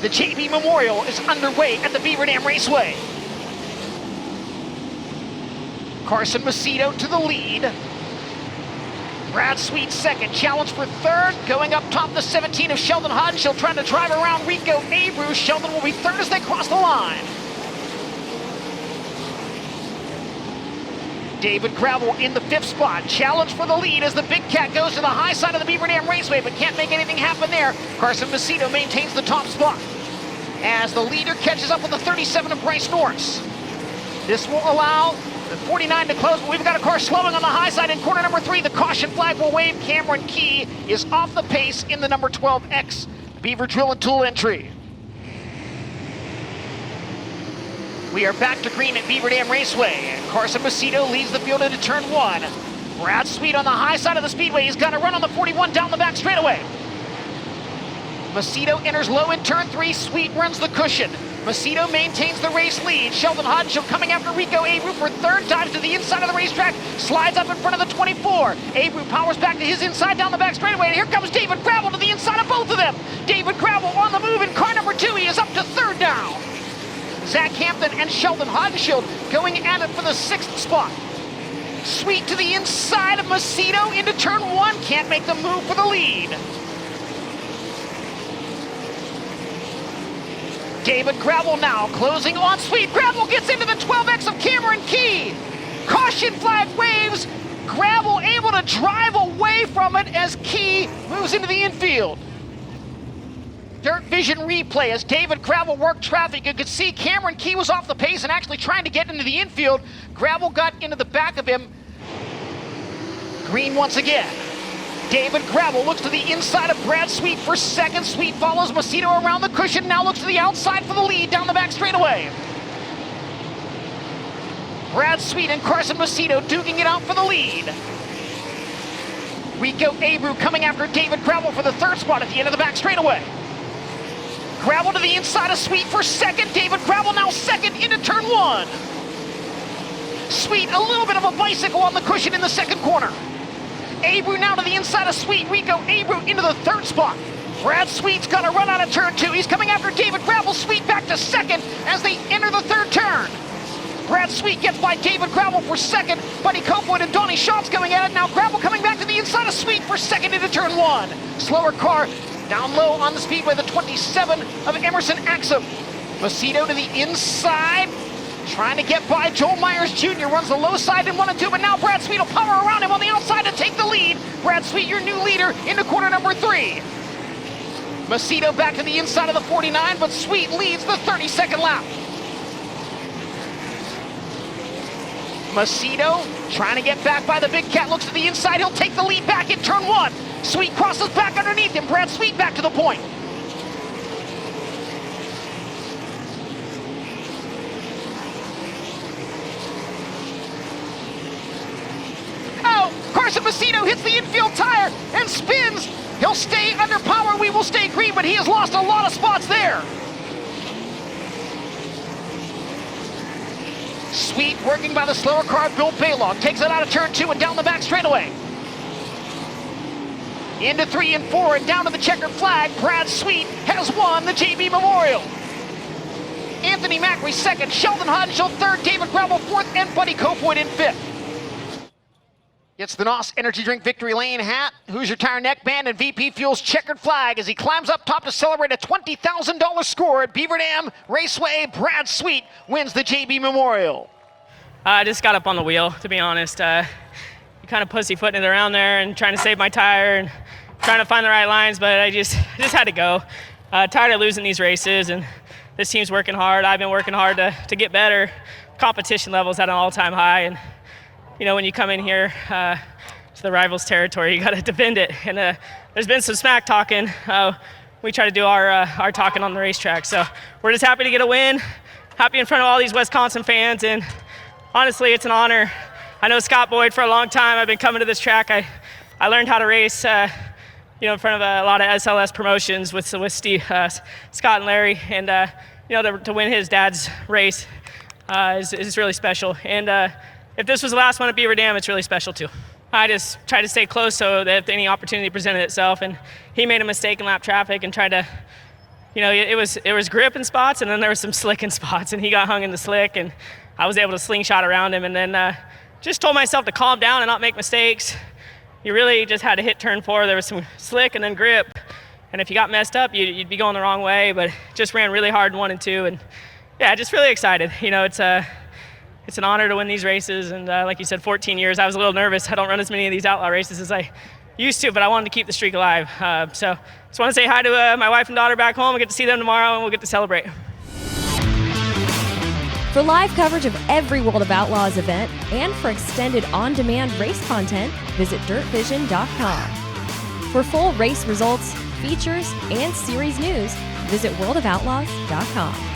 The JB Memorial is underway at the Beaver Dam Raceway. Carson Macedo to the lead. Brad Sweet second, challenge for third. Going up top, the 17 of Sheldon Hodenshield trying to drive around Rico Abreu. Sheldon will be third as they cross the line. David Gravel in the fifth spot. Challenge for the lead as the Big Cat goes to the high side of the Beaver Dam Raceway, but can't make anything happen there. Carson Macedo maintains the top spot as the leader catches up with the 37 of Bryce Norris. This will allow the 49 to close, but we've got a car slowing on the high side in corner number 3. The caution flag will wave. Cameron Key is off the pace in the number 12X Beaver Drill and Tool entry. We are back to green at Beaver Dam Raceway, and Carson Macedo leads the field into turn 1. Brad Sweet on the high side of the speedway. He's got a run on the 41 down the back straightaway. Macedo enters low in turn 3. Sweet runs the cushion. Macedo maintains the race lead. Sheldon Hodenshield coming after Rico Abreu for third, dives to the inside of the racetrack, slides up in front of the 24. Abreu powers back to his inside down the back straightaway, and here comes David Gravel to the inside of both of them. David Gravel on the move in car number 2. He is up to third down. Zach Hampton and Sheldon Hodenshield going at it for the 6th spot. Sweet to the inside of Macedo into turn 1. Can't make the move for the lead. David Gravel now closing on Sweet. Gravel gets into the 12X of Cameron Key. Caution flag waves. Gravel able to drive away from it as Key moves into the infield. Dirt Vision replay as David Gravel worked traffic. You could see Cameron Key was off the pace and actually trying to get into the infield. Gravel got into the back of him. Green once again. David Gravel looks to the inside of Brad Sweet for second. Sweet follows Macedo around the cushion, now looks to the outside for the lead down the back straightaway. Brad Sweet and Carson Macedo duking it out for the lead. Rico Abreu coming after David Gravel for the 3rd spot at the end of the back straightaway. Gravel to the inside of Sweet for second. David Gravel now second into turn 1. Sweet, a little bit of a bicycle on the cushion in the 2nd corner. Abreu now to the inside of Sweet. Rico Abreu into the 3rd spot. Brad Sweet's got to run out of turn 2. He's coming after David Gravel. Sweet back to second as they enter the 3rd turn. Brad Sweet gets by David Gravel for second. Buddy Copeland and Donnie Schatz going at it. Now Gravel coming back to the inside of Sweet for second into turn 1. Slower car down low on the speedway, the 27 of Emerson Axum. Macedo to the inside, trying to get by Joel Myers Jr. Runs the low side in 1 and 2, but now Brad Sweet will power around him on the outside to take the lead. Brad Sweet, your new leader, into corner number 3. Macedo back to the inside of the 49, but Sweet leads the 32nd lap. Macedo trying to get back by the Big Cat, looks to the inside, he'll take the lead back in turn 1. Sweet crosses back underneath him, Brad Sweet back to the point. Oh, Carson Macedo hits the infield tire and spins. He'll stay under power, we will stay green, but he has lost a lot of spots there. Sweet working by the slower car, Bill Baylog, takes it out of turn 2 and down the back straightaway. Into 3 and 4 and down to the checkered flag. Brad Sweet has won the JB Memorial. Anthony Macri 2nd, Sheldon Hodenshield 3rd, David Gravel 4th, and Buddy Copeland in 5th. Gets the NOS Energy Drink Victory Lane hat, Hoosier Tire neckband, and VP Fuels checkered flag as he climbs up top to celebrate a $20,000 score at Beaver Dam Raceway. Brad Sweet wins the JB Memorial. I just got up on the wheel, to be honest. Kind of pussyfooting it around there and trying to save my tire and trying to find the right lines, but I just had to go. Tired of losing these races, and this team's working hard. I've been working hard to get better. Competition level's at an all-time high, and you know, when you come in here to the rivals' territory, you got to defend it. And there's been some smack talking. We try to do our talking on the racetrack, so we're just happy to get a win. Happy in front of all these Wisconsin fans, and honestly, it's an honor. I know Scott Boyd for a long time. I've been coming to this track. I learned how to race, in front of a lot of SLS promotions with Steve, Scott and Larry, and to win his dad's race is really special. And if this was the last one at Beaver Dam, it's really special too. I just tried to stay close so that if any opportunity presented itself, and he made a mistake in lap traffic and tried to it was grip in spots, and then there was some slick in spots, and he got hung in the slick, and I was able to slingshot around him, and then just told myself to calm down and not make mistakes. You really just had to hit turn 4. There was some slick and then grip, and if you got messed up, you'd be going the wrong way, but just ran really hard in 1 and 2, and yeah, just really excited. It's an honor to win these races, and like you said, 14 years. I was a little nervous. I don't run as many of these outlaw races as I used to, but I wanted to keep the streak alive. So just want to say hi to my wife and daughter back home. We'll get to see them tomorrow, and we'll get to celebrate. For live coverage of every World of Outlaws event and for extended on-demand race content, visit dirtvision.com. For full race results, features, and series news, visit worldofoutlaws.com.